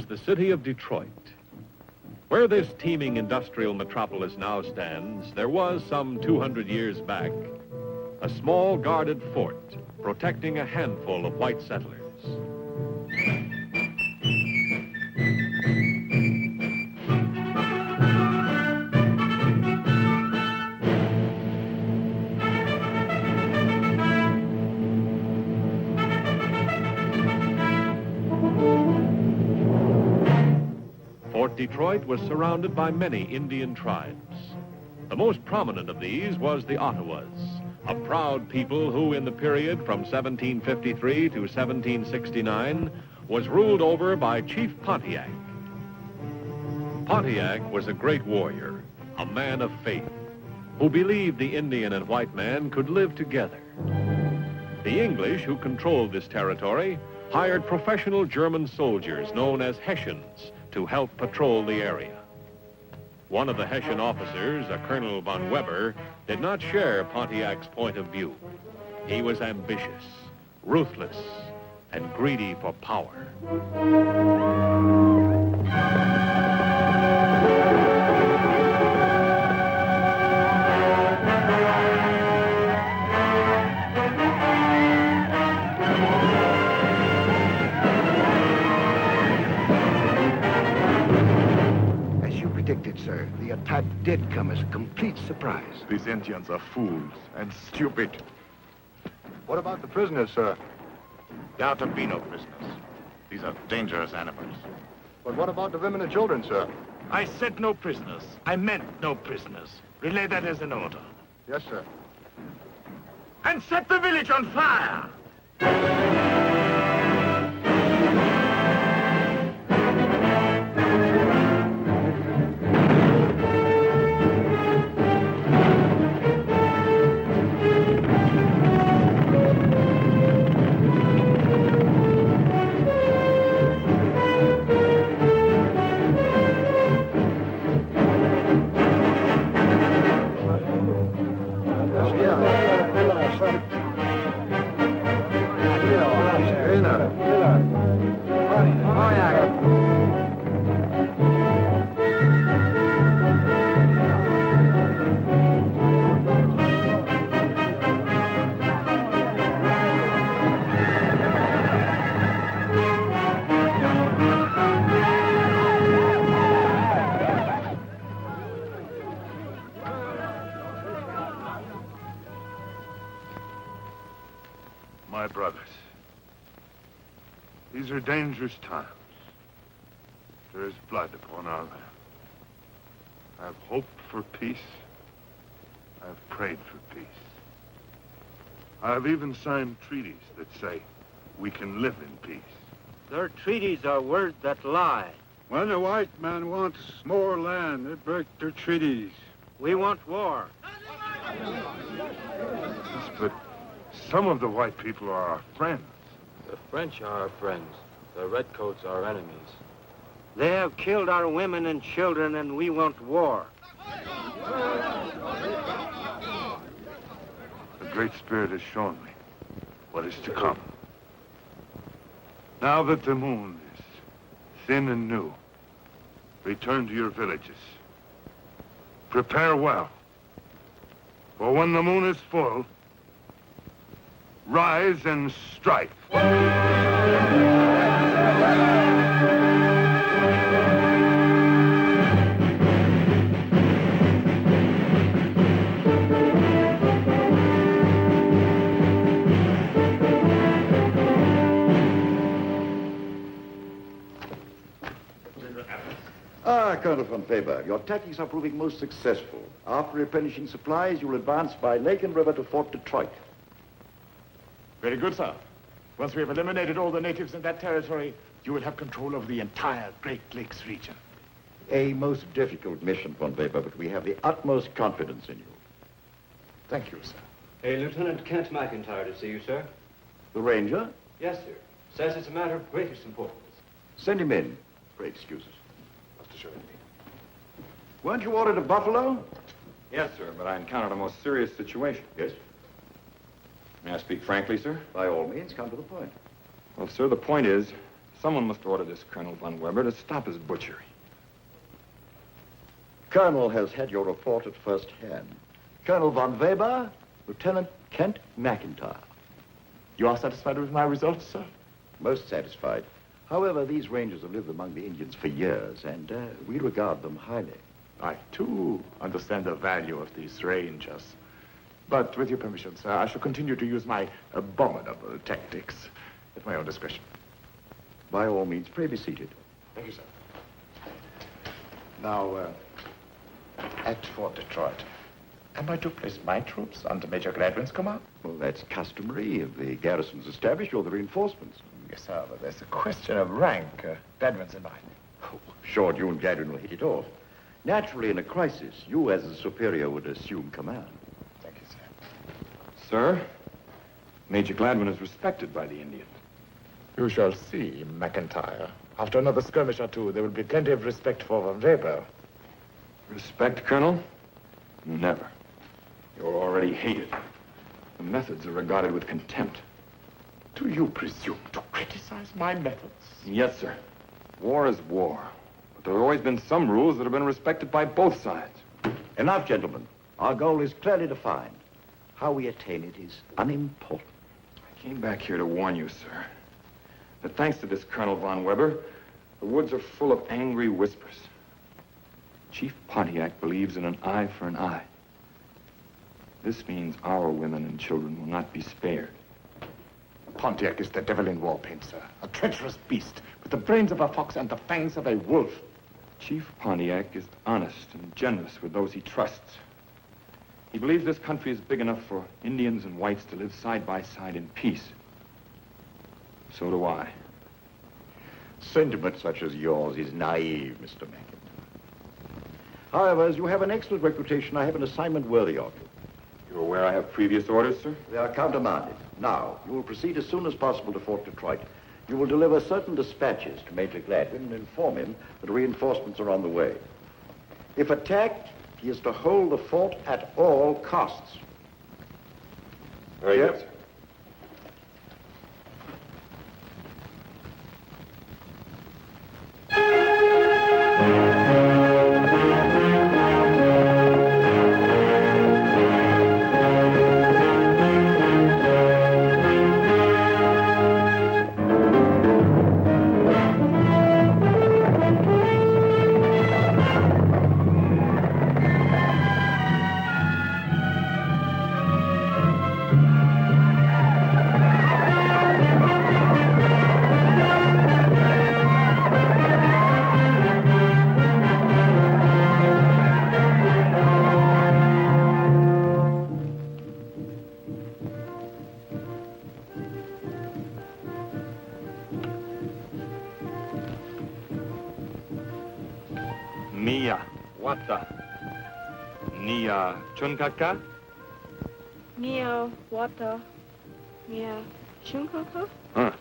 is the city of Detroit. Where this teeming industrial metropolis now stands, there was, some 200 years back, a small guarded fort protecting a handful of white settlers. 'Fort Detroit was surrounded by many Indian tribes. The most prominent of these was the Ottawas, a proud people who, in the period from 1753 to 1769, was ruled over by Chief Pontiac. Pontiac was a great warrior, a man of faith, who believed the Indian and white man could live together. The English, who controlled this territory, hired professional German soldiers known as Hessians to help patrol the area. One of the Hessian officers, a Colonel von Weber, did not share Pontiac's point of view. He was ambitious, ruthless, and greedy for power. Sir, the attack did come as a complete surprise. These Indians are fools and stupid. What about the prisoners, sir? There are to be no prisoners. These are dangerous animals. But what about the women and children, sir? I said no prisoners. I meant no prisoners. Relay that as an order. Yes, sir. And set the village on fire! My brothers, these are dangerous times. There is blood upon our land. I have hoped for peace. I have prayed for peace. I have even signed treaties that say we can live in peace. Their treaties are words that lie. When the white man wants more land, they break their treaties. We want war. Yes, but some of the white people are our friends. The French are our friends. The redcoats are our enemies. They have killed our women and children, and we want war. The Great Spirit has shown me what is to come. Now that the moon is thin and new, return to your villages. Prepare well, for when the moon is full, rise and strike. Colonel von Faber, your tactics are proving most successful. After replenishing supplies, you will advance by lake and river to Fort Detroit. Very good, sir. Once we have eliminated all the natives in that territory, you will have control over the entire Great Lakes region. A most difficult mission, von Faber, but we have the utmost confidence in you. Thank you, sir. Hey, Lieutenant Kent McIntyre to see you, sir. The ranger? Yes, sir. Says it's a matter of greatest importance. Send him in. Pray excuse us. Must assuredly. Weren't you ordered to Buffalo? Yes, sir, but I encountered a most serious situation. Yes. May I speak frankly, sir? By all means, come to the point. Well, sir, the point is, Someone must order this Colonel von Weber to stop his butchery. Colonel has had your report at first hand. Colonel von Weber, Lieutenant Kent McIntyre. You are satisfied with my results, sir? Most satisfied. However, these Rangers have lived among the Indians for years, and we regard them highly. I, too, understand the value of these Rangers. But with your permission, sir, I shall continue to use my abominable tactics at my own discretion. By all means, pray be seated. Thank you, sir. Now, at Fort Detroit, am I to place my troops under Major Gladwin's command? Well, that's customary. If the garrison's established, you're the reinforcements. Yes, sir, but there's a question of rank. Gladwin's in mind. Oh, sure, you and Gladwin will hit it off. Naturally, in a crisis, you as a superior would assume command. Thank you, sir. Sir, Major Gladwin is respected by the Indians. You shall see, McIntyre. After another skirmish or two, there will be plenty of respect for von Weber. Respect, Colonel? Never. You're already hated. The methods are regarded with contempt. Do you presume to criticize my methods? Yes, sir. War is war. But there have always been some rules that have been respected by both sides. Enough, gentlemen. Our goal is clearly defined. How we attain it is unimportant. I came back here to warn you, sir, that thanks to this Colonel von Weber, the woods are full of angry whispers. Chief Pontiac believes in an eye for an eye. This means our women and children will not be spared. Pontiac is the devil in war paint, sir. A treacherous beast with the brains of a fox and the fangs of a wolf. Chief Pontiac is honest and generous with those he trusts. He believes this country is big enough for Indians and whites to live side by side in peace. So do I. Sentiment such as yours is naive, Mr. McIntyre. However, as you have an excellent reputation, I have an assignment worthy of you. You're aware I have previous orders, sir? They are countermanded. Now, you will proceed as soon as possible to Fort Detroit. You will deliver certain dispatches to Major Gladwin and inform him that reinforcements are on the way. If attacked, he is to hold the fort at all costs. Very good, sir. Mia Wata. Nia Chunkaka. Mia Wata. Mia Chunkaka. Huh.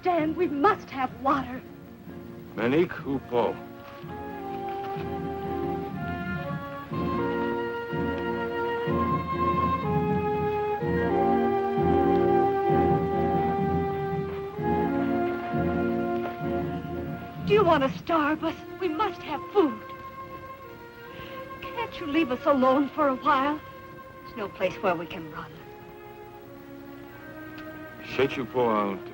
understand. We must have water. Menik Hupo. Do you want to starve us? We must have food. Can't you leave us alone for a while? There's no place where we can run. Shechupo Auntu.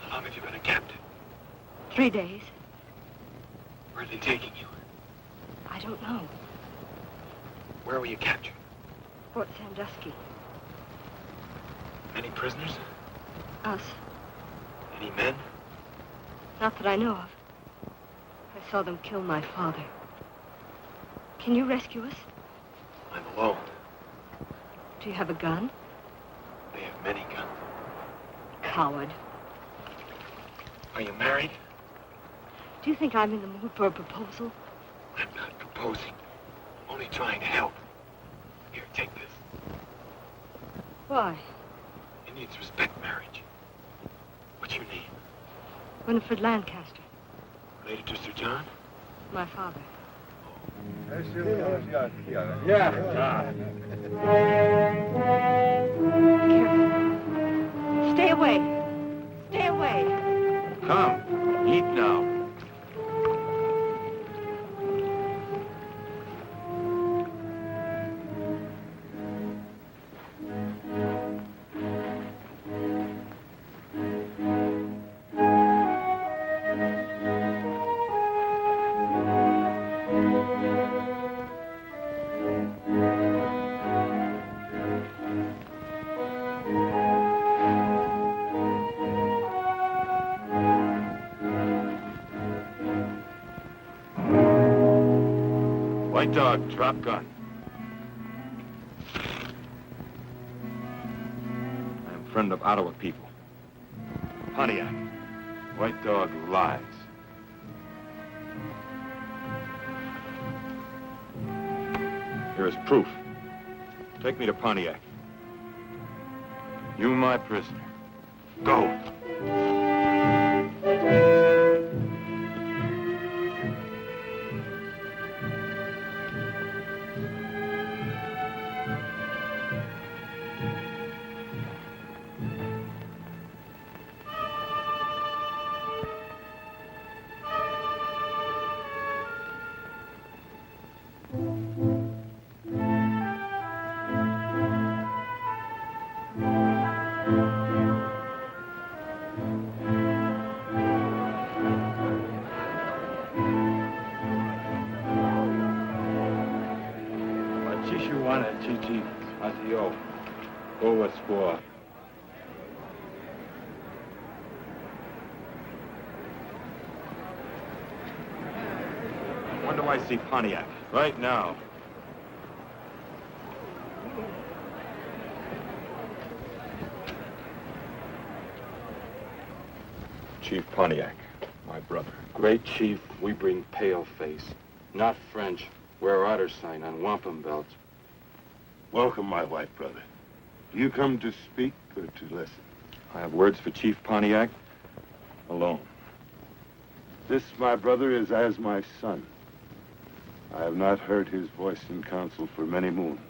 How long have you been a captive? 3 days. Where are they taking you? I don't know. Where were you captured? Fort Sandusky. Many prisoners? Us. Any men? Not that I know of. I saw them kill my father. Can you rescue us? I'm alone. Do you have a gun? They have many guns. Coward. Are you married? Do you think I'm in the mood for a proposal? I'm not proposing. I'm only trying to help. Here, take this. Why? Indians respect marriage. What's your name? Winifred Lancaster. Related to Sir John? My father. Careful. Stay away. Stay away. Come, eat now. White Dog, drop gun. I am friend of Ottawa people. Pontiac. White Dog lies. Here is proof. Take me to Pontiac. You my prisoner. Go. Chichi, Asio, Over Squaw. When do I see Pontiac? Right now. Chief Pontiac, my brother. Great chief, we bring pale face. Not French. Wear otter sign on wampum belts. Welcome, my white brother. Do you come to speak or to listen? I have words for Chief Pontiac. Alone. This, my brother, is as my son. I have not heard his voice in council for many moons.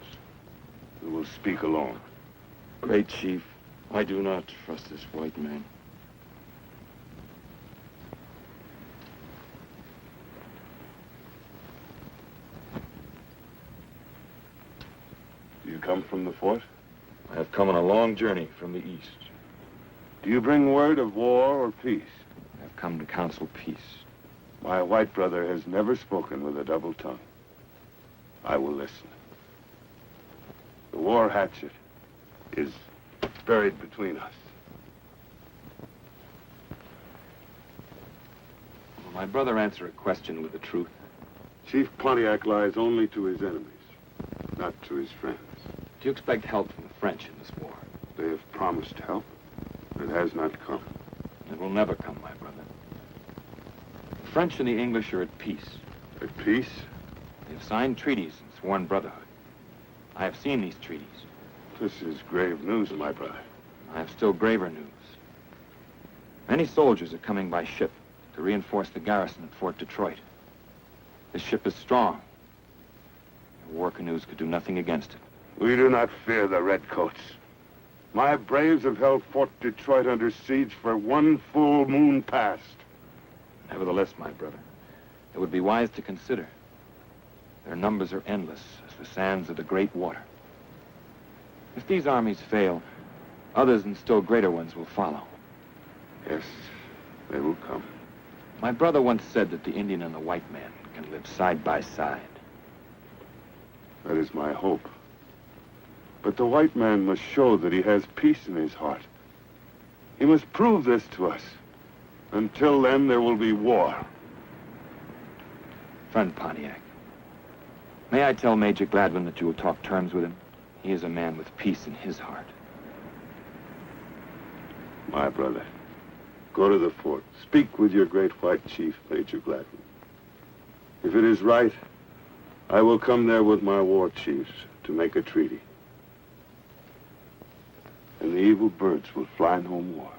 We will speak alone. Great chief, I do not trust this white man. Do you come from the fort? I have come on a long journey from the east. Do you bring word of war or peace? I have come to counsel peace. My white brother has never spoken with a double tongue. I will listen. The war hatchet is buried between us. Will my brother answer a question with the truth? Chief Pontiac lies only to his enemies, not to his friends. Do you expect help from the French in this war? They have promised help. It has not come. It will never come, my brother. The French and the English are at peace. At peace? They have signed treaties and sworn brotherhood. I have seen these treaties. This is grave news, my brother. I have still graver news. Many soldiers are coming by ship to reinforce the garrison at Fort Detroit. This ship is strong. Your war canoes could do nothing against it. We do not fear the redcoats. My braves have held Fort Detroit under siege for one full moon past. Nevertheless, my brother, it would be wise to consider. Their numbers are endless as the sands of the great water. If these armies fail, others and still greater ones will follow. Yes, they will come. My brother once said that the Indian and the white man can live side by side. That is my hope. But the white man must show that he has peace in his heart. He must prove this to us. Until then, there will be war. Friend Pontiac, may I tell Major Gladwin that you will talk terms with him? He is a man with peace in his heart. My brother, go to the fort. Speak with your great white chief, Major Gladwin. If it is right, I will come there with my war chiefs to make a treaty. And the evil birds will fly no more.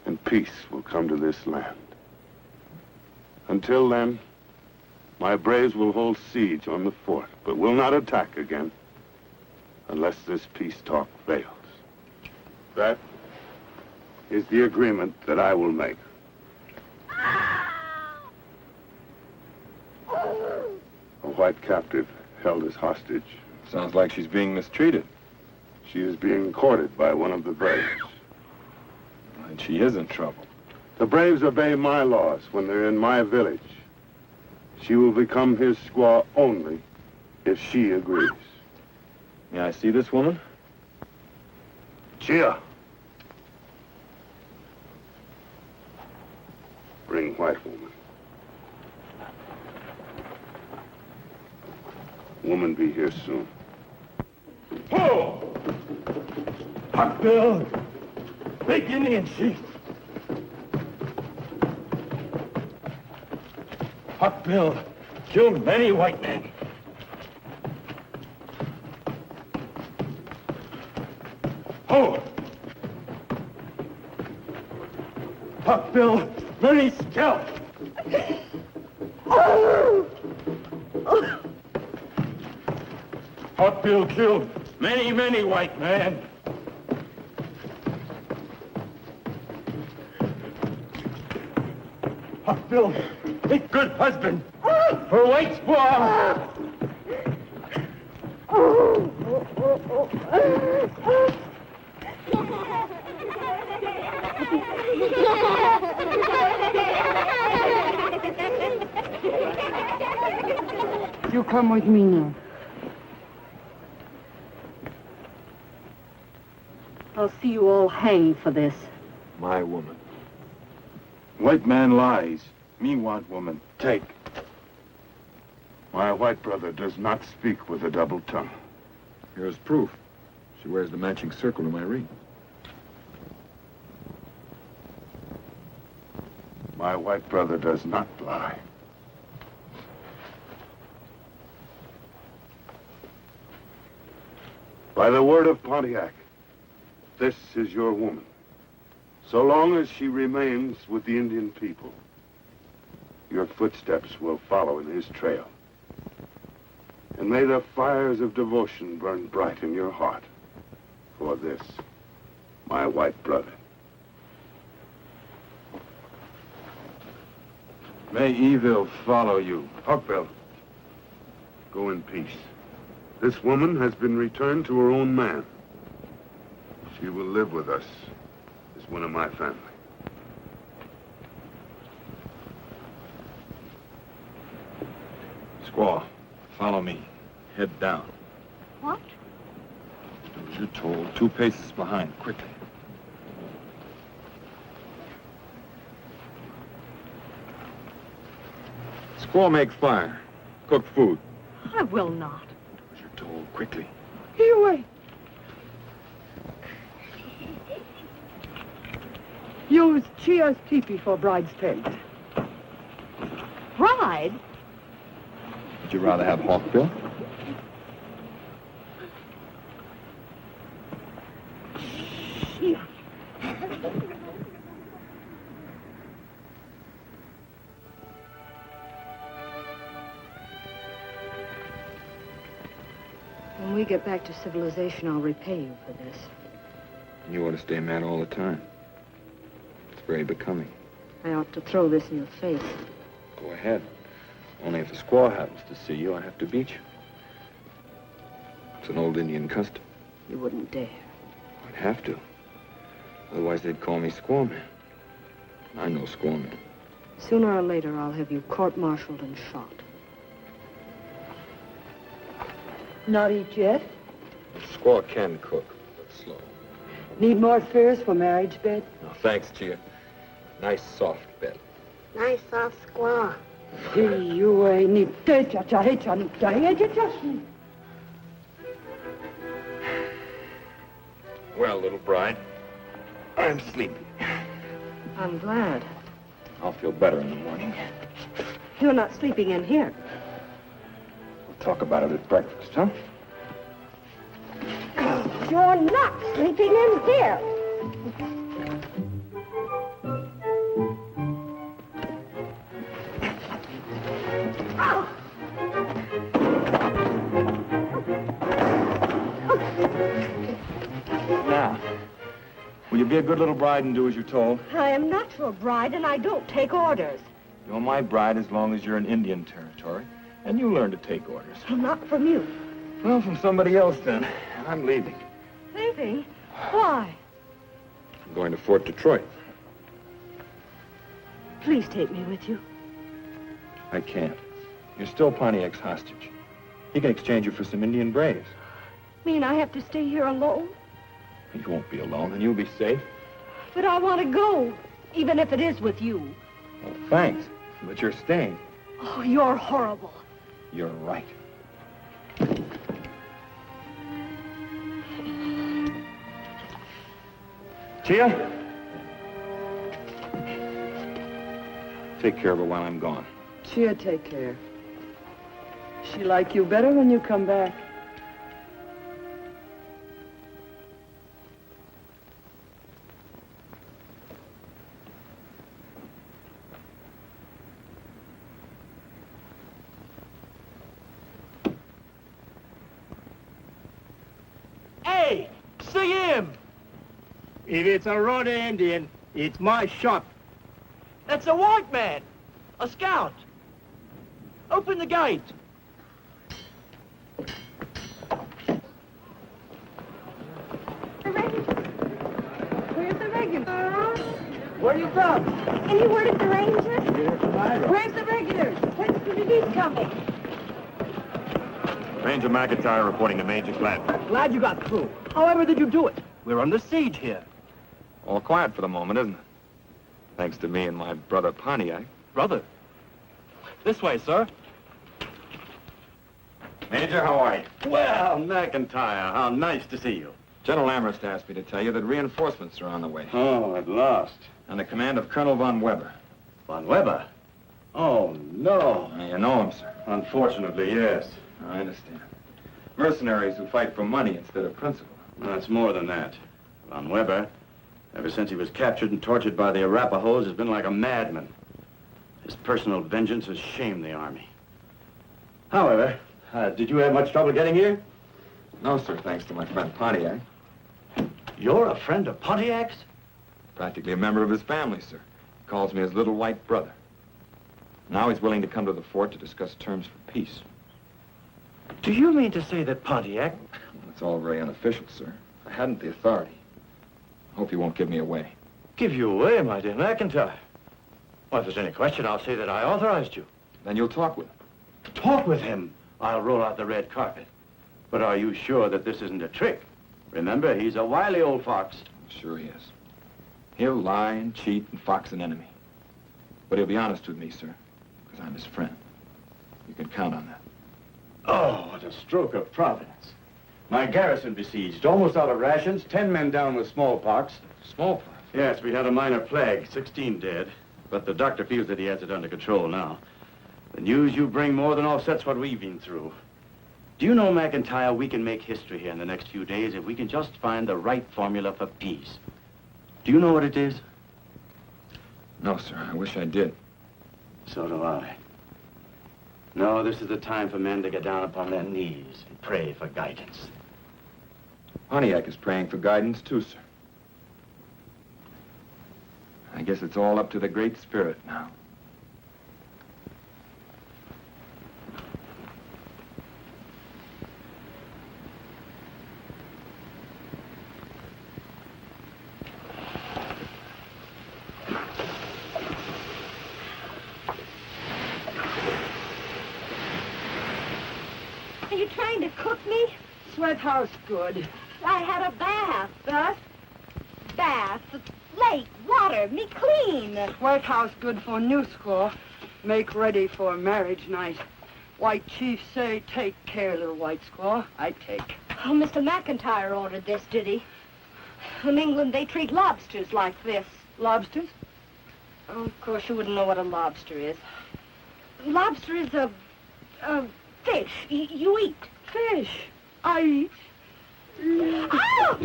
And peace will come to this land. Until then, my braves will hold siege on the fort, but will not attack again unless this peace talk fails. That is the agreement that I will make. A white captive held as hostage. Sounds like she's being mistreated. She is being courted by one of the braves. And she is in trouble. The braves obey my laws when they're in my village. She will become his squaw only if she agrees. May I see this woman? Chia. Bring white woman. Woman be here soon. Ho! Huck Bill! Big Indian chief! Huck Bill killed many white men. Ho! Huck Bill, many scalped. Huck Bill killed many white men. Huck Bill, a good husband for white squaw. You come with me now. I'll see you all hanged for this. My woman. White man lies. Me want woman. Take. My white brother does not speak with a double tongue. Here's proof. She wears the matching circle to my ring. My white brother does not lie. By the word of Pontiac, this is your woman. So long as she remains with the Indian people, your footsteps will follow in his trail. And may the fires of devotion burn bright in your heart for this, my white brother. May evil follow you. Hawkbill, go in peace. This woman has been returned to her own man. She will live with us as one of my family. Squaw, follow me. Head down. What? Do as you're told. 2 paces behind, quickly. Squaw, make fire. Cook food. I will not. Do as you're told, quickly. Here, wait. Use Chia's teepee for bride's tent. Bride? Would you rather have Hawkbill? Chia. When we get back to civilization, I'll repay you for this. You ought to stay mad all the time. It's very becoming. I ought to throw this in your face. Go ahead. Only if the squaw happens to see you, I have to beat you. It's an old Indian custom. You wouldn't dare. I'd have to. Otherwise, they'd call me squaw man. I know squaw man. Sooner or later, I'll have you court-martialed and shot. Not eat yet? The squaw can cook, but slow. Need more furs for marriage bed? No, thanks, Chia. Nice, soft bed. Nice soft squaw. You ain't Well, little bride, I'm sleepy. I'm glad. I'll feel better in the morning. You're not sleeping in here. We'll talk about it at breakfast, huh? You're not sleeping in here. Now, will you be a good little bride and do as you're told? I am not your bride, and I don't take orders. You're my bride as long as you're in Indian territory, and you learn to take orders. Not from you. Well, from somebody else, then. I'm leaving. Leaving? Why? I'm going to Fort Detroit. Please take me with you. I can't. You're still Pontiac's hostage. He can exchange you for some Indian braves. Mean I have to stay here alone? You won't be alone, and you'll be safe. But I want to go, even if it is with you. Well, thanks, but you're staying. Oh, you're horrible. You're right. Chia? Take care of her while I'm gone. Chia, take care. She like you better when you come back. Hey, see him! If it's a Rhoda Indian, it's my shot. That's a white man, a scout. Open the gate. Where's the regulars? Where are you from? Any word of the Rangers? Where's the regulars? When's the release coming? Ranger McIntyre reporting to Major Gladwin. Glad you got through. However did you do it? We're under siege here. All quiet for the moment, isn't it? Thanks to me and my brother Pontiac. Brother? This way, sir. Major, how are you? Well, McIntyre, how nice to see you. General Amherst asked me to tell you that reinforcements are on the way. Oh, at last. Under command of Colonel von Weber. Von Weber? Oh, no. You know him, sir. Unfortunately, yes. I understand. Mercenaries who fight for money instead of principle. No, it's more than that. Von Weber, ever since he was captured and tortured by the Arapahoes, has been like a madman. His personal vengeance has shamed the army. However, did you have much trouble getting here? No, sir, thanks to my friend Pontiac. You're a friend of Pontiac's? Practically a member of his family, sir. Calls me his little white brother. Now he's willing to come to the fort to discuss terms for peace. Do you mean to say that Pontiac... It's all very unofficial, sir. I hadn't the authority. Hope you won't give me away. Give you away, my dear McIntyre? Well, if there's any question, I'll say that I authorized you. Then you'll talk with him. Talk with him? I'll roll out the red carpet. But are you sure that this isn't a trick? Remember, he's a wily old fox. Sure he is. He'll lie and cheat and fox an enemy. But he'll be honest with me, sir, because I'm his friend. You can count on that. Oh, what a stroke of providence. My garrison besieged, almost out of rations, 10 men down with smallpox. Smallpox? Yes, we had a minor plague, 16 dead. But the doctor feels that he has it under control now. The news you bring more than offsets what we've been through. Do you know, McIntyre, we can make history here in the next few days if we can just find the right formula for peace. Do you know what it is? No, sir. I wish I did. So do I. No, this is the time for men to get down upon their knees and pray for guidance. Pontiac is praying for guidance, too, sir. I guess it's all up to the Great Spirit now. Are you trying to cook me? Sweat house good. I had a bath. Bath? Bath. Lake, water, me clean. Sweat house good for new squaw. Make ready for marriage night. White chief say, take care, little white squaw. I take. Oh, Mr. McIntyre ordered this, did he? In England, they treat lobsters like this. Lobsters? Oh, of course, you wouldn't know what a lobster is. Lobster is a fish. You eat. Fish? I eat. Oh!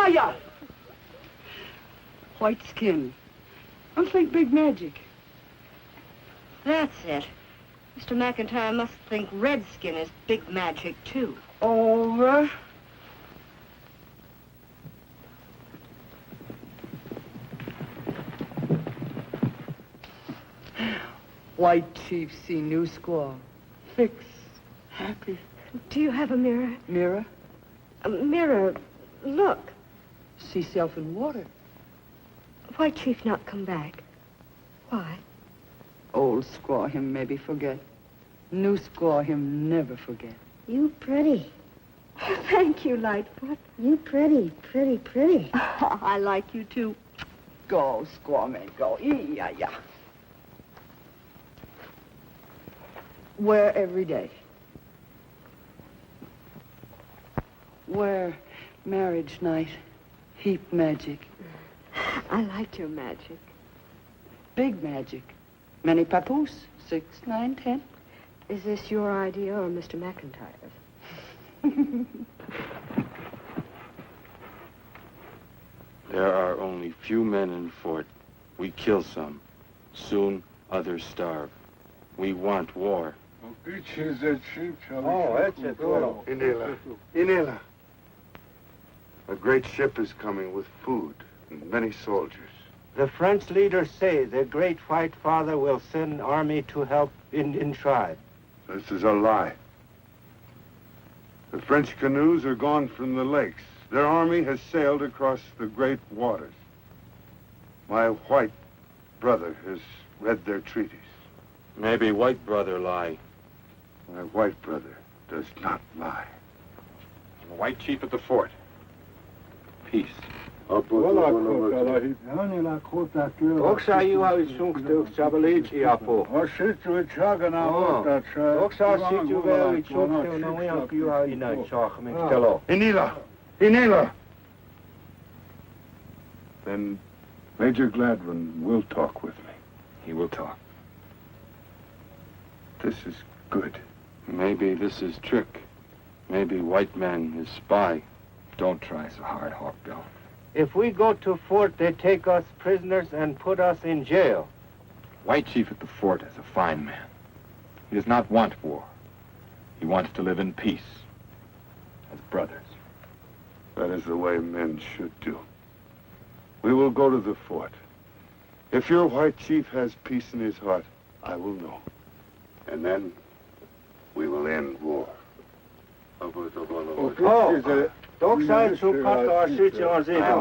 Yeah. White skin. I think big magic. That's it. Mr. McIntyre must think redskin is big magic, too. Over. White chief see new squaw. Fix. Happy. Do you have a mirror? Mirror? A mirror. Look. See self in water. Why chief not come back? Why? Old squaw him maybe forget. New squaw him never forget. You pretty. Thank you, Lightfoot. You pretty. I like you, too. Go, squaw man, go. Yeah. Wear every day. Wear marriage night. Heap magic. I like your magic. Big magic. Many papoose. 6, 9, 10. Is this your idea or Mr. McIntyre's? There are only few men in fort. We kill some. Soon others starve. We want war. Oh, that's it. Inela. A great ship is coming with food and many soldiers. The French leaders say the great white father will send army to help Indian tribe. This is a lie. The French canoes are gone from the lakes. Their army has sailed across the great waters. My white brother has read their treaties. Maybe white brother lie. My white brother does not lie. The white chief at the fort. Peace. Oksa you have sunk to Sabalichi Apo. Oksa sit you very sunk to no you have in a chalk. Inela! Then Major Gladwin will talk with me. He will talk. This is good. Maybe this is trick. Maybe white man is spy. Don't try so hard, Hawkbill. If we go to fort, they take us prisoners and put us in jail. White Chief at the fort is a fine man. He does not want war. He wants to live in peace, as brothers. That is the way men should do. We will go to the fort. If your White Chief has peace in his heart, I will know. And then we will end war. Oh, dokside su katoa sitsi on siitä.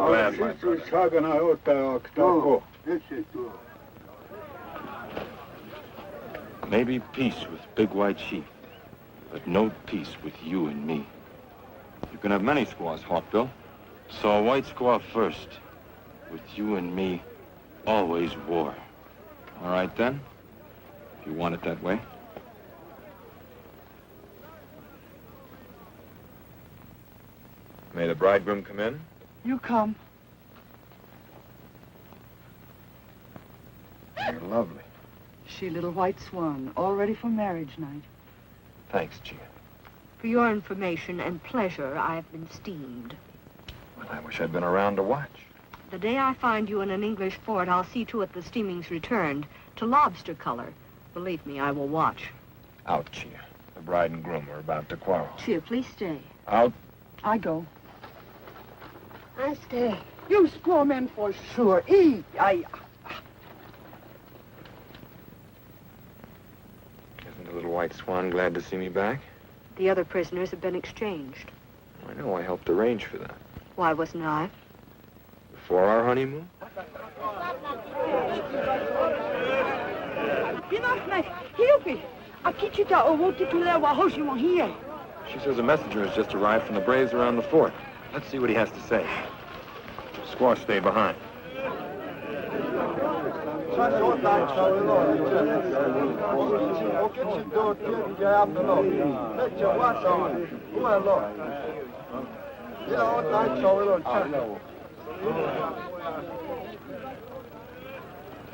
Maybe peace with Big White Chief, but no peace with you and me. You can have many squaws, Hawkbill. So a white squaw first. With you and me, always war. All right, then. If you want it that way. May the bridegroom come in? You come. You're lovely. She little white swan, all ready for marriage night. Thanks, Gia. For your information and pleasure, I have been steamed. Well, I wish I'd been around to watch. The day I find you in an English fort, I'll see to it the steaming's returned to lobster color. Believe me, I will watch. Out, Chia. The bride and groom are about to quarrel. Chia, please stay. Out. I go. I stay. You squaw men for sure. Eat. Isn't the little white swan glad to see me back? The other prisoners have been exchanged. I know. I helped arrange for that. Why wasn't I? Before our honeymoon? She says a messenger has just arrived from the braves around the fort. Let's see what he has to say. Squaw, stay behind.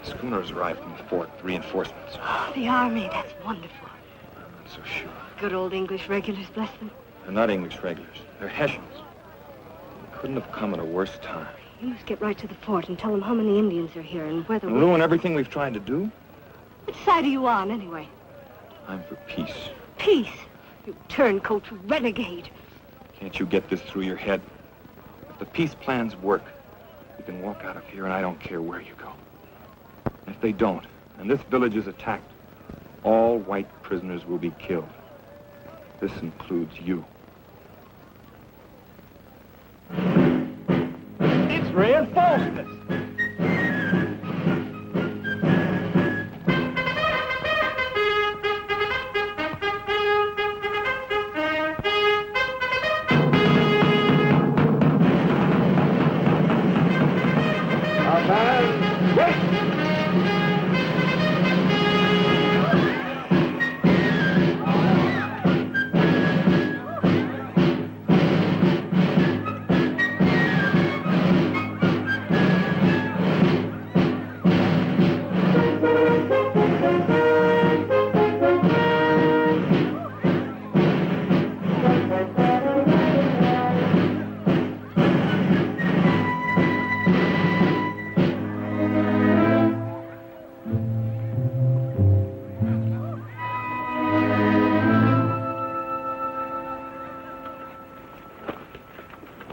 Schooners arrived from the fort, reinforcements. Oh, the army, that's wonderful. I'm not so sure. Good old English regulars, bless them. They're not English regulars. They're Hessians. They couldn't have come at a worse time. You must get right to the fort and tell them how many Indians are here and whether And ruin everything we've tried to do? Which side are you on, anyway? I'm for peace. Peace? You turncoat renegade. Can't you get this through your head? If the peace plans work, you can walk out of here and I don't care where you go. And if they don't, and this village is attacked, all white prisoners will be killed. This includes you. It's reinforcements.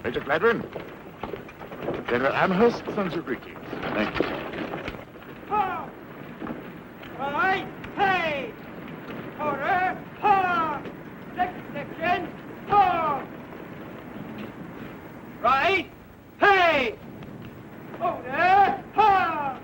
Major Gladwin. General Amherst sends you greetings. Thank you. Right, hey! Order, ha! Next section, ha! Right, hey! Order, ha!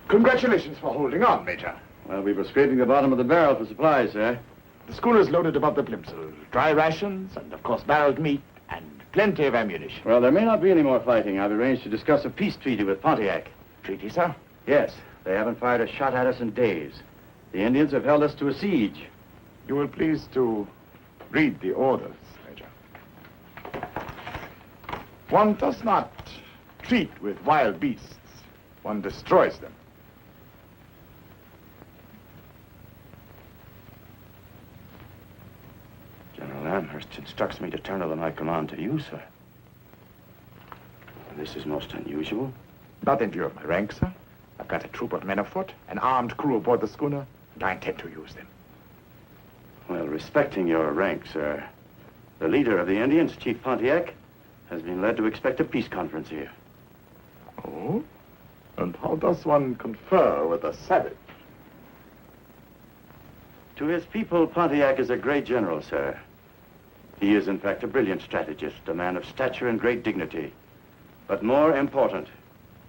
Congratulations for holding on, Major. Well, we were scraping the bottom of the barrel for supplies, sir. The schooner's loaded above the plimsoll. Dry rations and, of course, barreled meat and plenty of ammunition. Well, there may not be any more fighting. I've arranged to discuss a peace treaty with Pontiac. Treaty, sir? Yes. They haven't fired a shot at us in days. The Indians have held us to a siege. You will please to read the orders, Major. One does not treat with wild beasts. One destroys them. Amherst instructs me to turn over my command to you, sir. This is most unusual. Not in view of my rank, sir. I've got a troop of men afoot, an armed crew aboard the schooner, and I intend to use them. Well, respecting your rank, sir, the leader of the Indians, Chief Pontiac, has been led to expect a peace conference here. Oh? And how does one confer with a savage? To his people, Pontiac is a great general, sir. He is, in fact, a brilliant strategist, a man of stature and great dignity. But more important,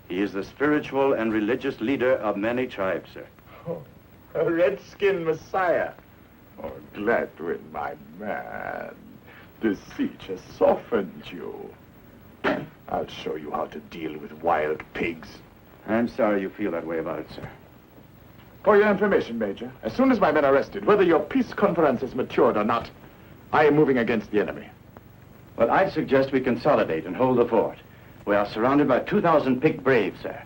he is the spiritual and religious leader of many tribes, sir. Oh, a redskin messiah. Oh, Gladwin, my man. This siege has softened you. I'll show you how to deal with wild pigs. I'm sorry you feel that way about it, sir. For your information, Major, as soon as my men are rested, whether your peace conference is matured or not, I am moving against the enemy. Well, I'd suggest we consolidate and hold the fort. We are surrounded by 2,000 picked braves, sir.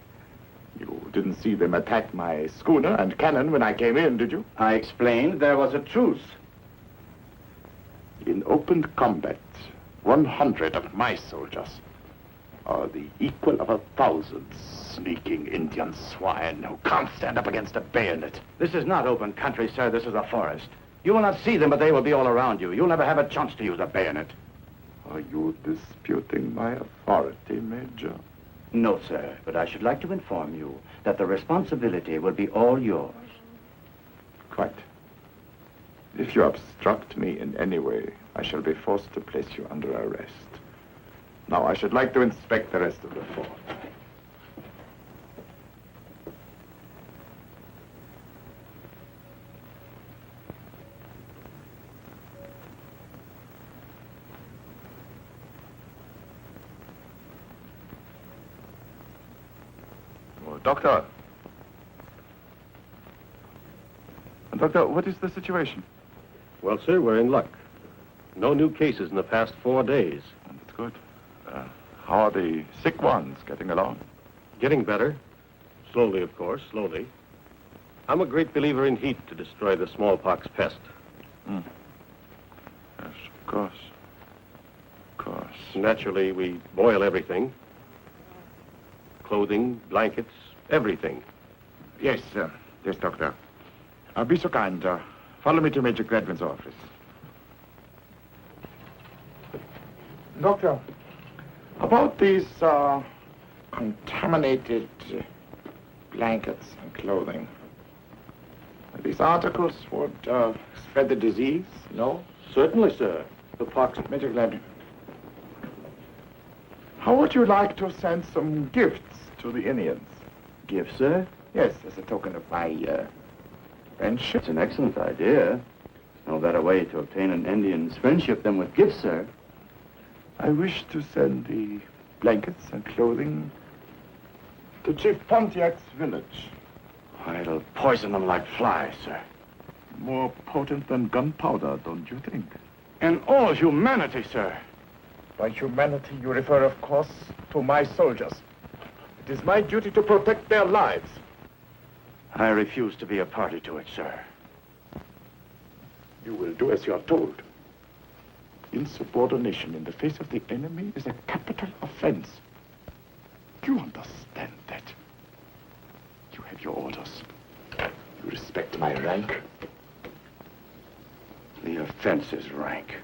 You didn't see them attack my schooner and cannon when I came in, did you? I explained there was a truce. In open combat, 100 of my soldiers are the equal of 1,000 sneaking Indian swine who can't stand up against a bayonet. This is not open country, sir. This is a forest. You will not see them, but they will be all around you. You'll never have a chance to use a bayonet. Are you disputing my authority, Major? No, sir, but I should like to inform you that the responsibility will be all yours. Quite. If you obstruct me in any way, I shall be forced to place you under arrest. Now, I should like to inspect the rest of the fort. Doctor. Doctor, what is the situation? Well, sir, we're in luck. No new cases in the past 4 days. That's good. How are the sick ones getting along? Getting better. Slowly, of course, slowly. I'm a great believer in heat to destroy the smallpox pest. Yes, of course. Of course. Naturally, we boil everything. Clothing, blankets, everything. Yes, yes, Doctor. Be so kind. Follow me to Major Gladwin's office. Doctor, about these contaminated blankets and clothing. These articles would spread the disease, no? Certainly, sir. The pox... Major Gladwin. How would you like to send some gifts to the Indians? Gifts, sir? Yes, as a token of my friendship. It's an excellent idea. No better way to obtain an Indian's friendship than with gifts, sir. I wish to send the blankets and clothing to Chief Pontiac's village. It'll poison them like flies, sir. More potent than gunpowder, don't you think? In all humanity, sir. By humanity, you refer, of course, to my soldiers. It is my duty to protect their lives. I refuse to be a party to it, sir. You will do as you are told. Insubordination in the face of the enemy is a capital offense. Do you understand that? You have your orders. You respect my rank. The offense is rank.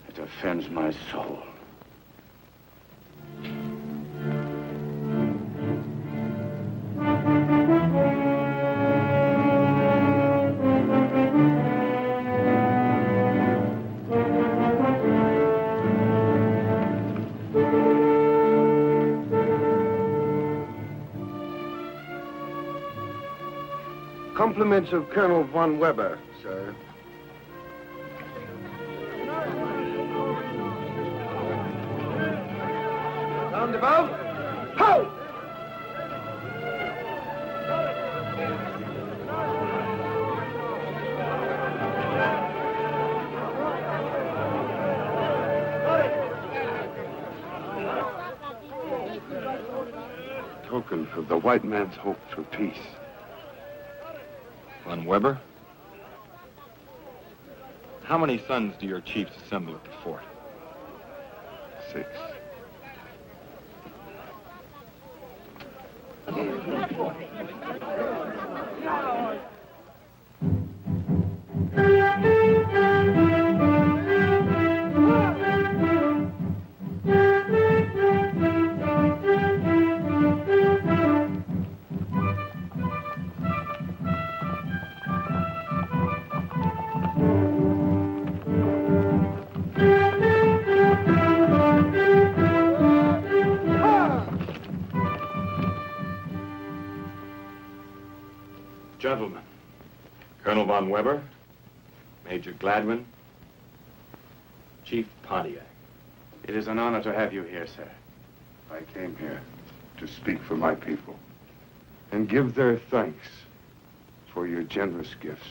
It offends my soul. Compliments of Colonel von Weber, sir. Roundabout. Ho! Token of the white man's hope for peace. Von Weber? How many sons do your chiefs assemble at the fort? 6. Gentlemen, Colonel von Weber, Major Gladwin, Chief Pontiac. It is an honor to have you here, sir. I came here to speak for my people and give their thanks for your generous gifts.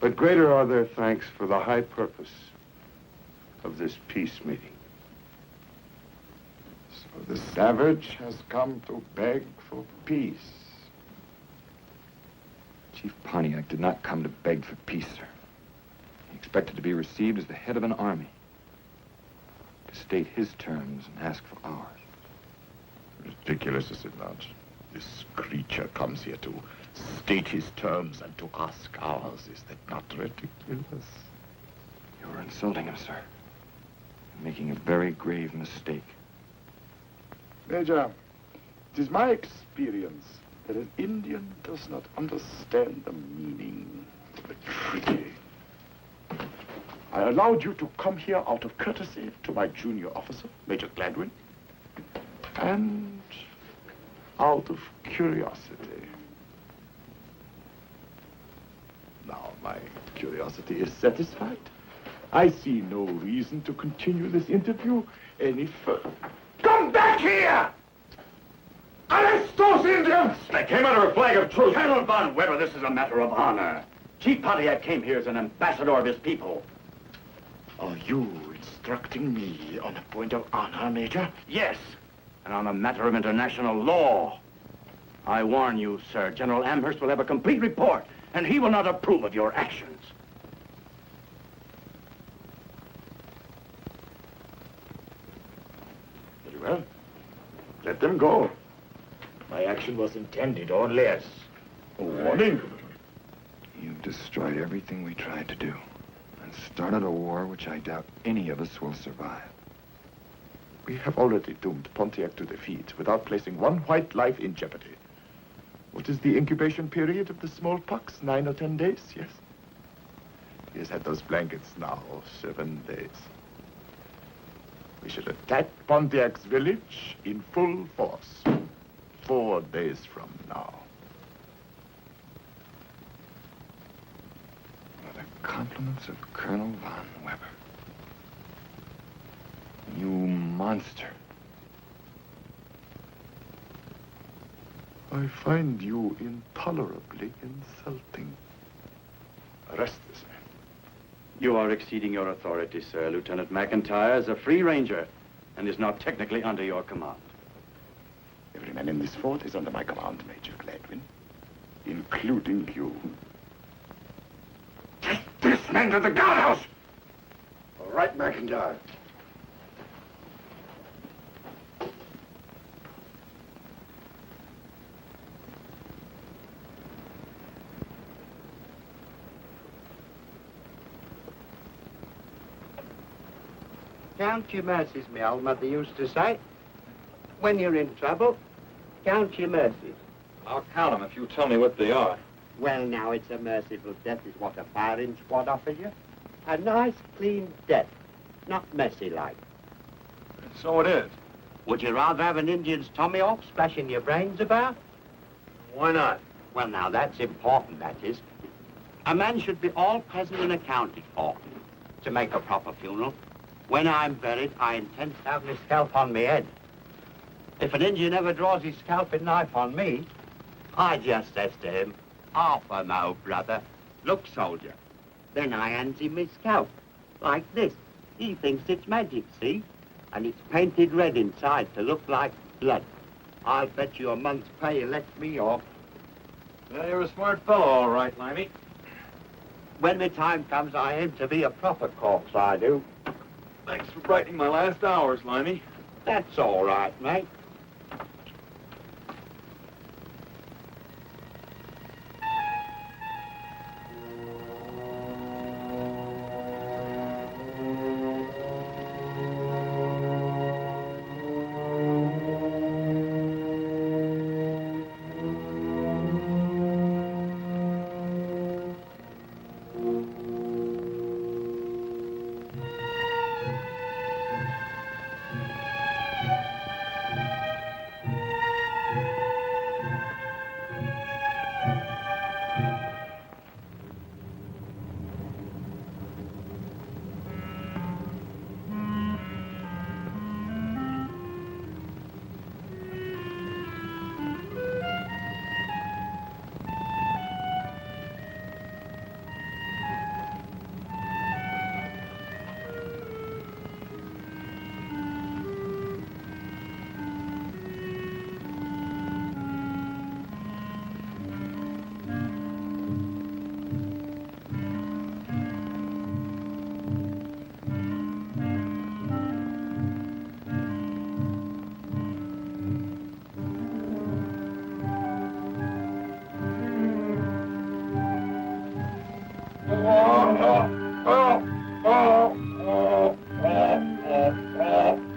But greater are their thanks for the high purpose of this peace meeting. So the savage has come to beg for peace. Chief Pontiac did not come to beg for peace, sir. He expected to be received as the head of an army, to state his terms and ask for ours. Ridiculous, is it not? This creature comes here to state his terms and to ask ours. Is that not ridiculous? You're insulting him, sir. You're making a very grave mistake. Major, it is my experience that an Indian does not understand the meaning of a treaty. I allowed you to come here out of courtesy to my junior officer, Major Gladwin, and out of curiosity. Now my curiosity is satisfied. I see no reason to continue this interview any further. Come back here! Arrest those Indians! They came under a flag of truce. Colonel von Weber, this is a matter of honor. Chief Pontiac came here as an ambassador of his people. Are you instructing me on a point of honor, Major? Yes, and on a matter of international law. I warn you, sir, General Amherst will have a complete report, and he will not approve of your actions. Very well. Let them go. My action was intended only as a warning. You've destroyed everything we tried to do, and started a war which I doubt any of us will survive. We have already doomed Pontiac to defeat without placing one white life in jeopardy. What is the incubation period of the smallpox? 9 or 10 days, yes? He has had those blankets now 7 days. We shall attack Pontiac's village in full force 4 days from now. By the compliments of Colonel von Weber. You monster. I find you intolerably insulting. Arrest this man. You are exceeding your authority, sir. Lieutenant McIntyre is a free ranger and is not technically under your command. Every man in this fort is under my command, Major Gladwin, including you. Take this man to the guardhouse! All right, McIntyre. Count your mercies, my old mother used to say. When you're in trouble, count your mercies. I'll count them if you tell me what they are. Well, now, it's a merciful death is what a firing squad offers you. A nice, clean death, not messy-like. So it is. Would you rather have an Indian's Tommy off splashing your brains about? Why not? Well, now, that's important, that is. A man should be all present and accounted for to make a proper funeral. When I'm buried, I intend to have my scalp on my head. If an Indian ever draws his scalping knife on me, I just says to him, "Arthur, my old brother, look, soldier." Then I hands him his scalp, like this. He thinks it's magic, see? And it's painted red inside to look like blood. I'll bet you a month's pay he lets me off. Well, you're a smart fellow, all right, Limey. When the time comes, I aim to be a proper corpse, I do. Thanks for brightening my last hours, Limey. That's all right, mate.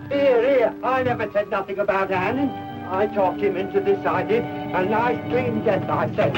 Here, I never said nothing about Annan. I talked him into this, I did. A nice clean death, I said.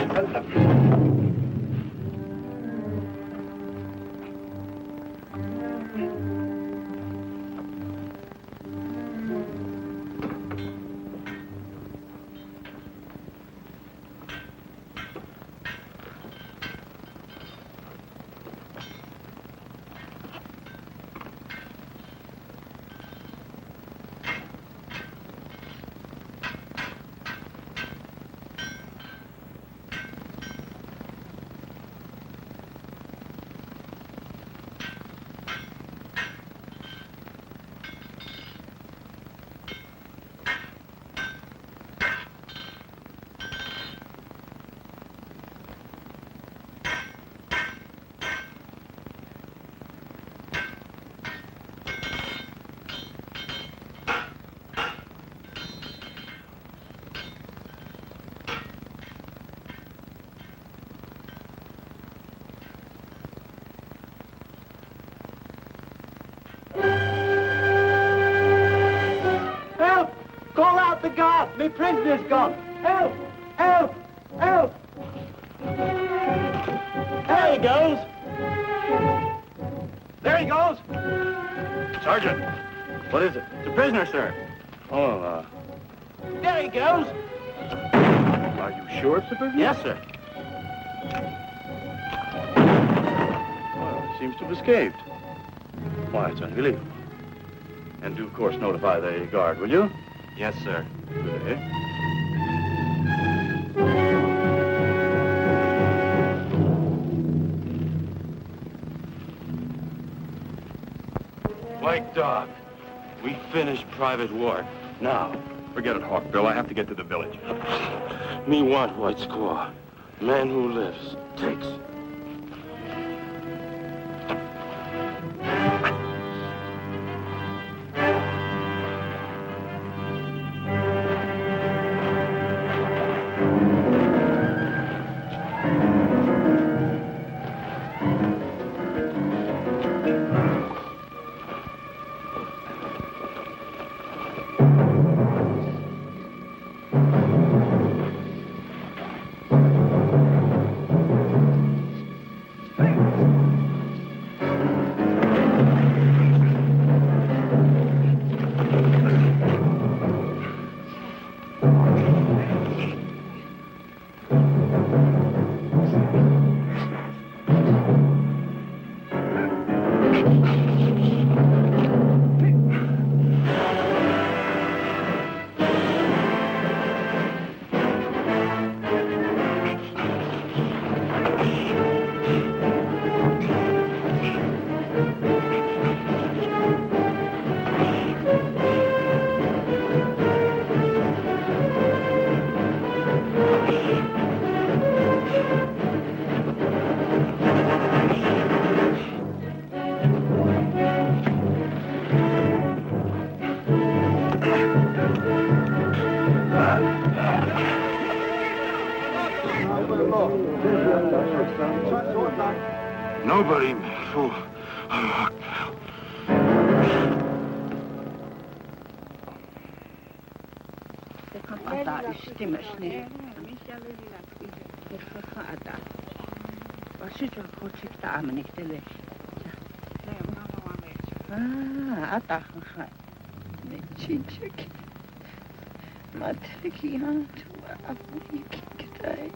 Help! Call out the guard! Me prisoner's gone! Help! Help! Help! There he goes! There he goes! Sergeant, what is it? It's a prisoner, sir. Oh, There he goes! are you sure it's a prisoner? Yes, sir. Well, it seems to have escaped. Why, it's unbelievable. And do, of course, notify the guard, will you? Yes, sir. Good day. White Dog, we finished private work. Now, Forget it, Hawk Bill. I have to get to the village. me want White Squaw. Man who lives, takes. Nobody, fool. Da stimmt nicht. Was ist das? Was ist da? Aber nicht der Ata. Chichik. Matriki han tu abu kitai.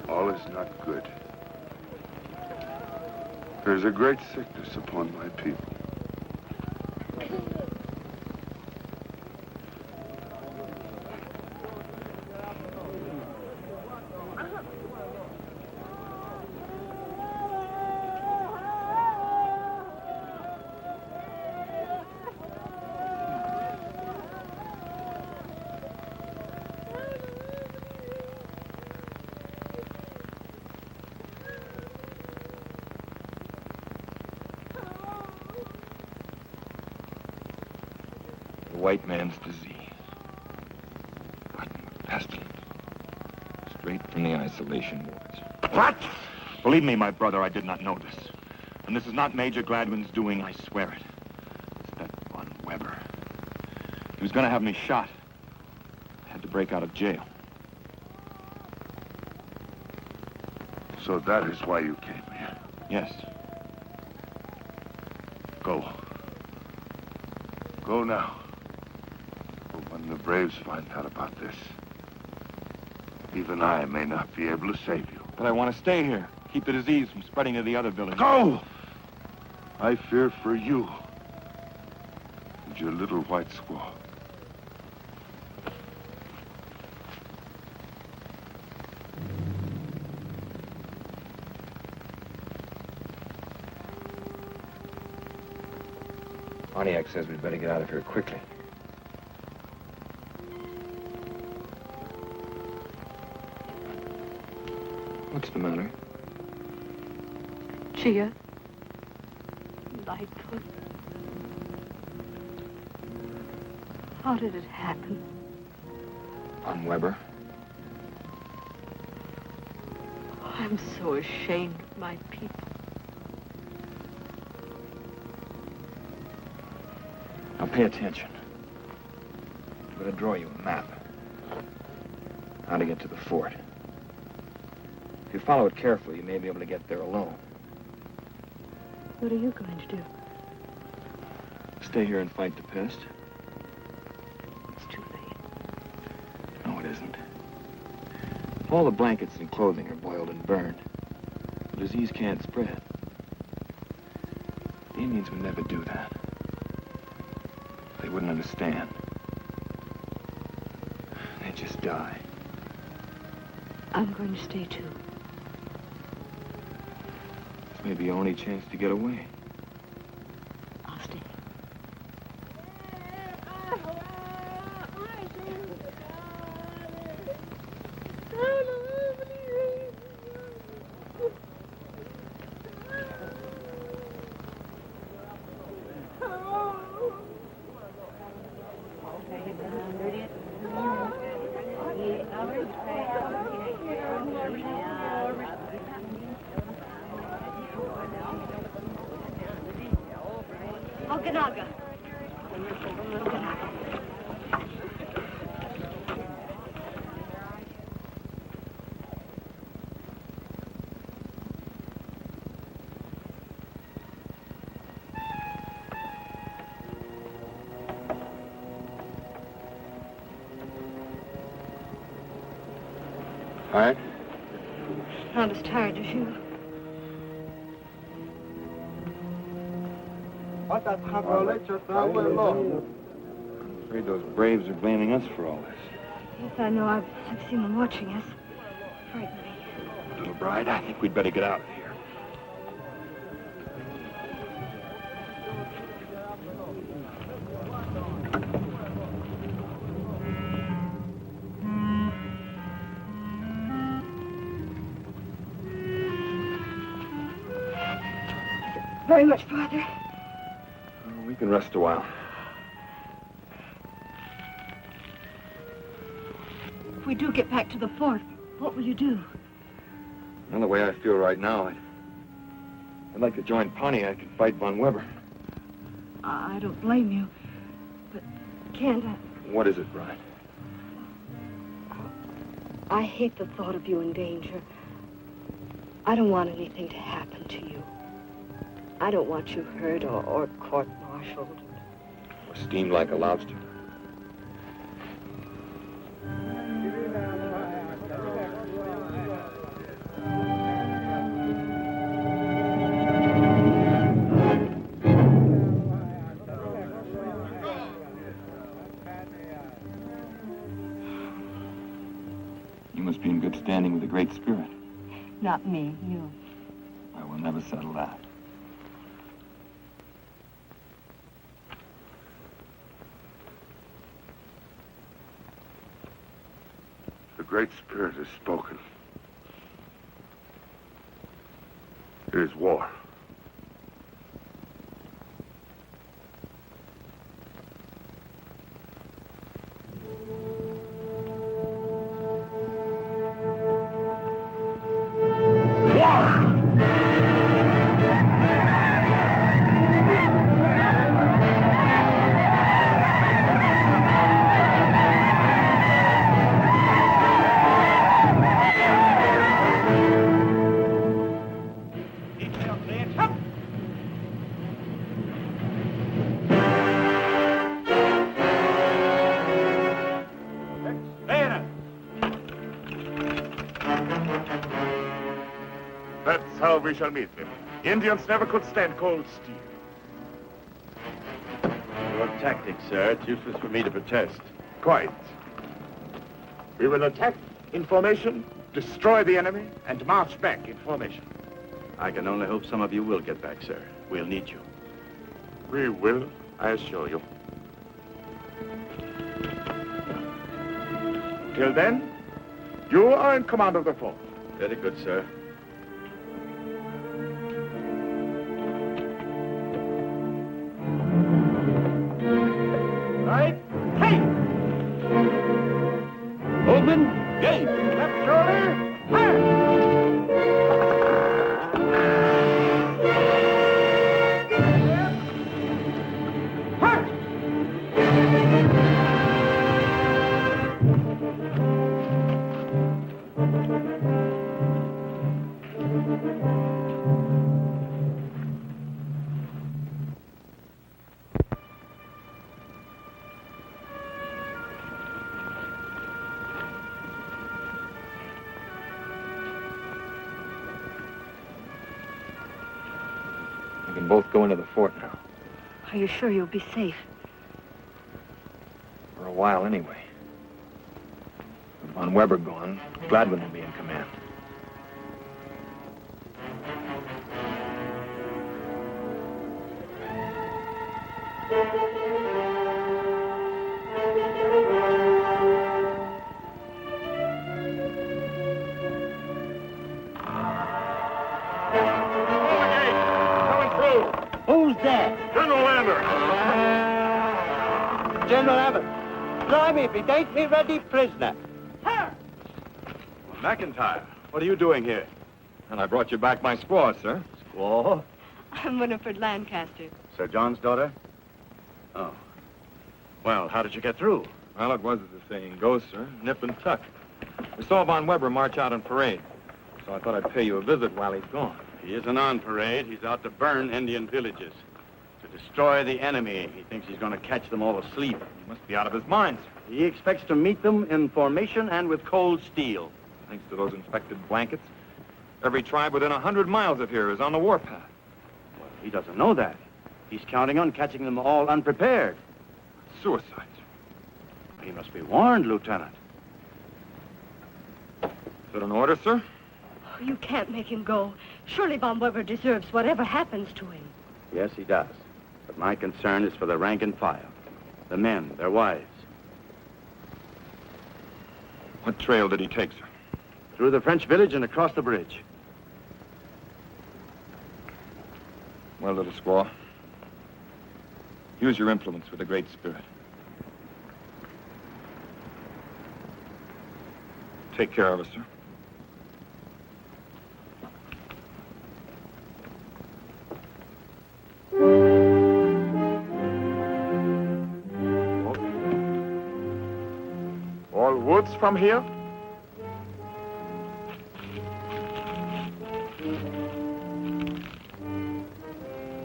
All is not good. There's a great sickness upon my people. White man's disease. Rotten pestilence. Straight from the isolation wards. What? Believe me, my brother, I did not know this. And this is not Major Gladwin's doing, I swear it. It's that Von Weber. He was gonna have me shot. I had to break out of jail. So that is why you came here? Yes. Go. Go now. When the Braves find out about this, even I may not be able to save you. But I want to stay here. Keep the disease from spreading to the other villages. Go! I fear for you and your little white squaw. Pontiac says we'd better get out of here quickly. What's the matter? Chia. Lightfoot. How did it happen? Von Weber. I'm so ashamed of my people. Now pay attention. I'm going to draw you a map. How to get to the fort. If you follow it carefully, you may be able to get there alone. What are you going to do? Stay here and fight the pest. It's too late. No, it isn't. All the blankets and clothing are boiled and burned. The disease can't spread. The Indians would never do that. They wouldn't understand. They'd just die. I'm going to stay too. This may be your only chance to get away. I'll stay. Okanaga. Tired? Not as tired as you. I'm afraid those braves are blaming us for all this. Yes, I know. I've seen them watching us. Frighten me. Little bride, I think we'd better get out of here. Very much farther. We can rest a while. If we do get back to the fort, what will you do? Well, the way I feel right now, I'd like to join Pontiac and fight Von Weber. I don't blame you, but can't I? What is it, Brian? I hate the thought of you in danger. I don't want anything to happen to you. I don't want you hurt or court-martialed. Or steamed like a lobster. You must be in good standing with the Great Spirit. Not me, you. I will never settle that. The Great Spirit has spoken. It is war. That's how we shall meet them. Indians never could stand cold steel. Your tactics, sir. It's useless for me to protest. Quite. We will attack in formation, destroy the enemy, and march back in formation. I can only hope some of you will get back, sir. We'll need you. We will, I assure you. Till then, you are in command of the fort. Very good, sir. Right? Hey! Open, game. Left shoulder, fire! We can both go into the fort now. Are you sure you'll be safe? For a while, anyway. With Von Weber gone, Gladwin will be in command. Who's there? General Lambert. General Abbott. Blimey, if it ain't me ready prisoner. McIntyre, what are you doing here? And I brought you back my squaw, sir. Squaw? I'm Winifred Lancaster. Sir John's daughter? Oh. Well, how did you get through? Well, it was as the saying goes, sir. Nip and tuck. We saw Von Weber march out on parade. So I thought I'd pay you a visit while he's gone. He isn't on parade. He's out to burn Indian villages. To destroy the enemy. He thinks he's going to catch them all asleep. He must be out of his mind, sir. He expects to meet them in formation and with cold steel. Thanks to those infected blankets, every tribe within 100 miles of here is on the warpath. Well, he doesn't know that. He's counting on catching them all unprepared. Suicides. He must be warned, Lieutenant. Is that an order, sir? Oh, you can't make him go. Surely Von Weber deserves whatever happens to him. Yes, he does. But my concern is for the rank and file. The men, their wives. What trail did he take, sir? Through the French village and across the bridge. Well, little squaw, use your influence with the Great Spirit. Take care of us, sir. All woods from here?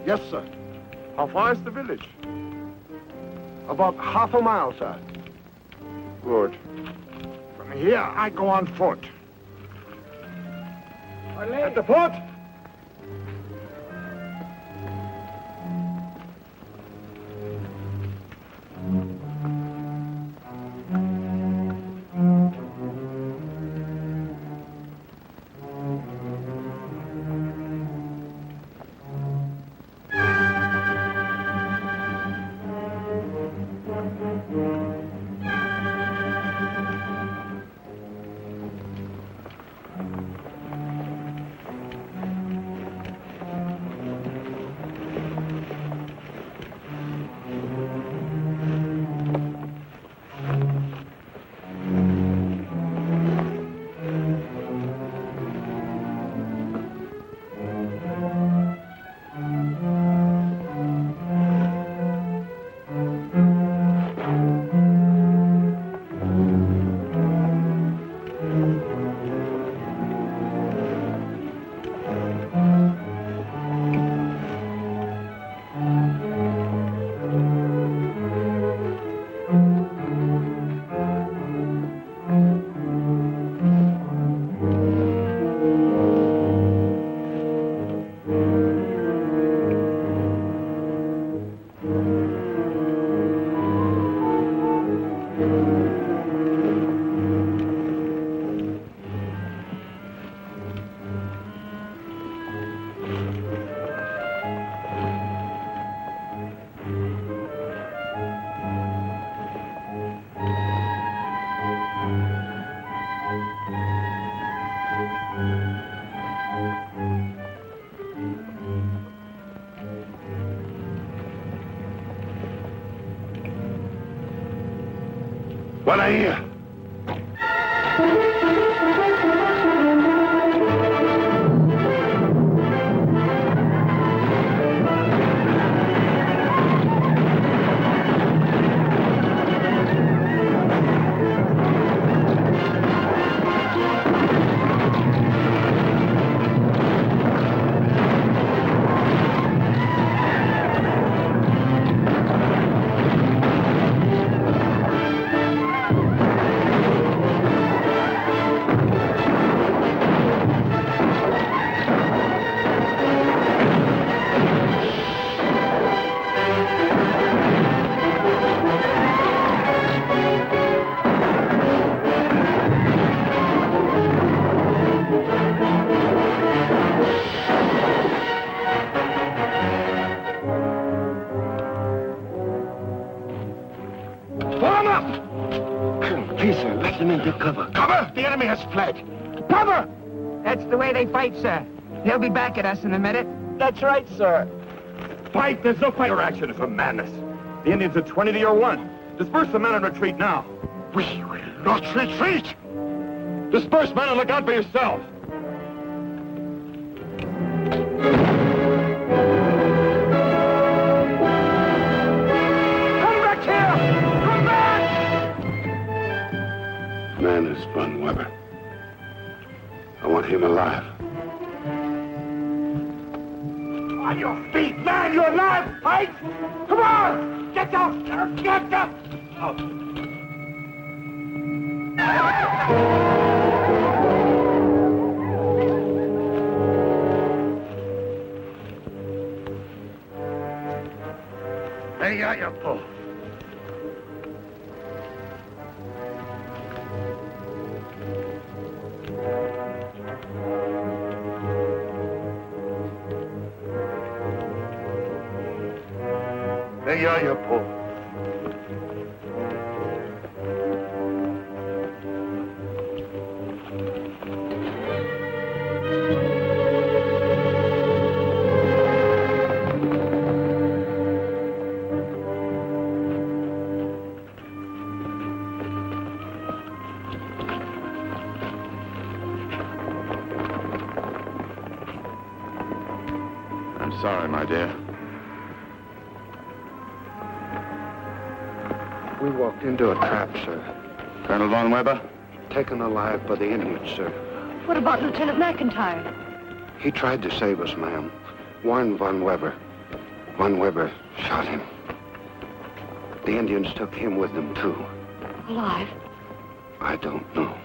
Yes, sir. How far is the village? About half a mile, sir. Good. From here, I go on foot. At the foot? What I hear? Please, sir, let them in. Take cover. Cover! The enemy has fled. Cover! That's the way they fight, sir. They'll be back at us in a minute. That's right, sir. Fight! There's no fire action. It's a madness. The Indians are 20 to your 1. Disperse the men and retreat now. We will not retreat! Disperse, men, and look out for yourselves. Come back here! Come back! Man is Von Weber. I want him alive. On your feet, man! You're alive! Fight! Come on! Get up! Get up! Oh. Venga, you po. Venga, you po. I'm sorry, my dear. We walked into a trap, sir. Colonel Von Weber? Taken alive by the Indians, sir. What about Lieutenant McIntyre? He tried to save us, ma'am. Warned Von Weber. Von Weber shot him. The Indians took him with them, too. Alive? I don't know.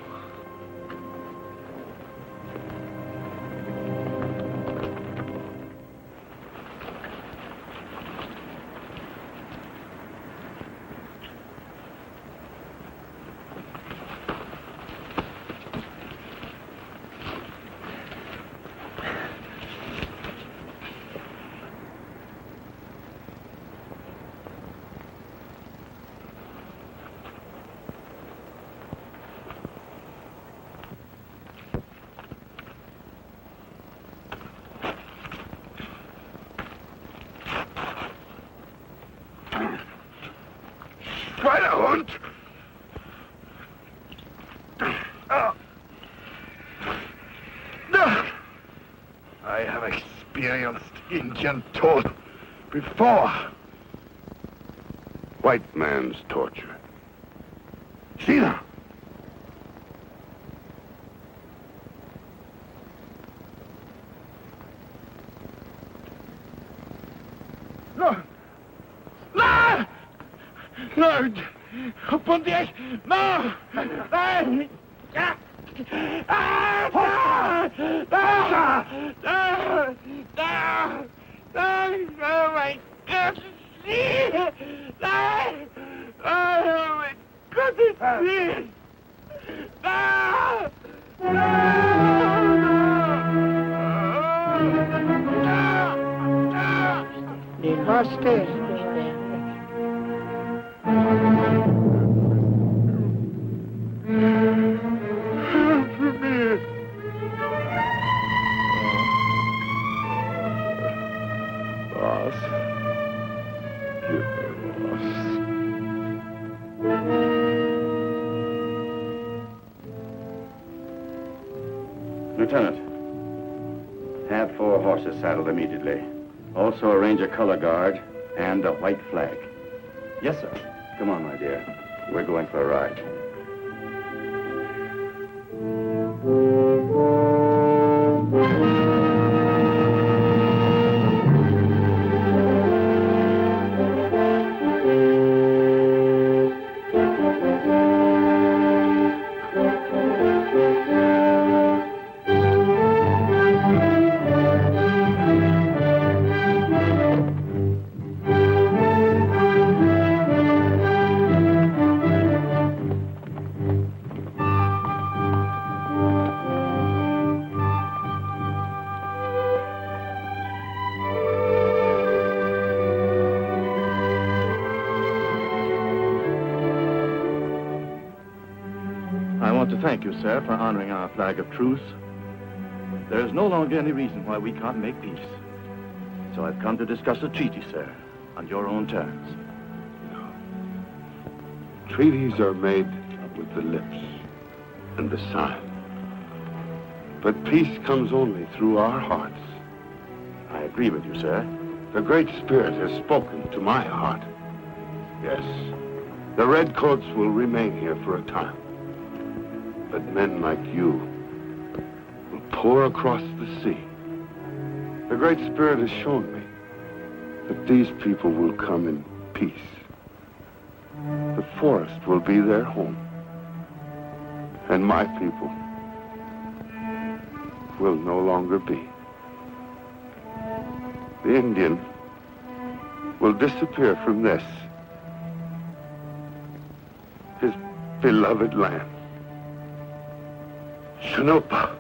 Schweinehund! I have experienced Indian torture before. White man's torture. Sheila! No! No! No! Pontiac! No! No! Oh my God! Oh my goodness! Busted. Lieutenant, have 4 horses saddled immediately. Also arrange a color guard and a white flag. Yes, sir. Come on, my dear. We're going for a ride. I want to thank you, sir, for honoring our flag of truce. There is no longer any reason why we can't make peace. So I've come to discuss a treaty, sir, on your own terms. Treaties are made with the lips and the sign. But peace comes only through our hearts. I agree with you, sir. The Great Spirit has spoken to my heart. Yes, the Redcoats will remain here for a time. But men like you will pour across the sea. The Great Spirit has shown me that these people will come in peace. The forest will be their home. And my people will no longer be. The Indian will disappear from this beloved land. Shanopa.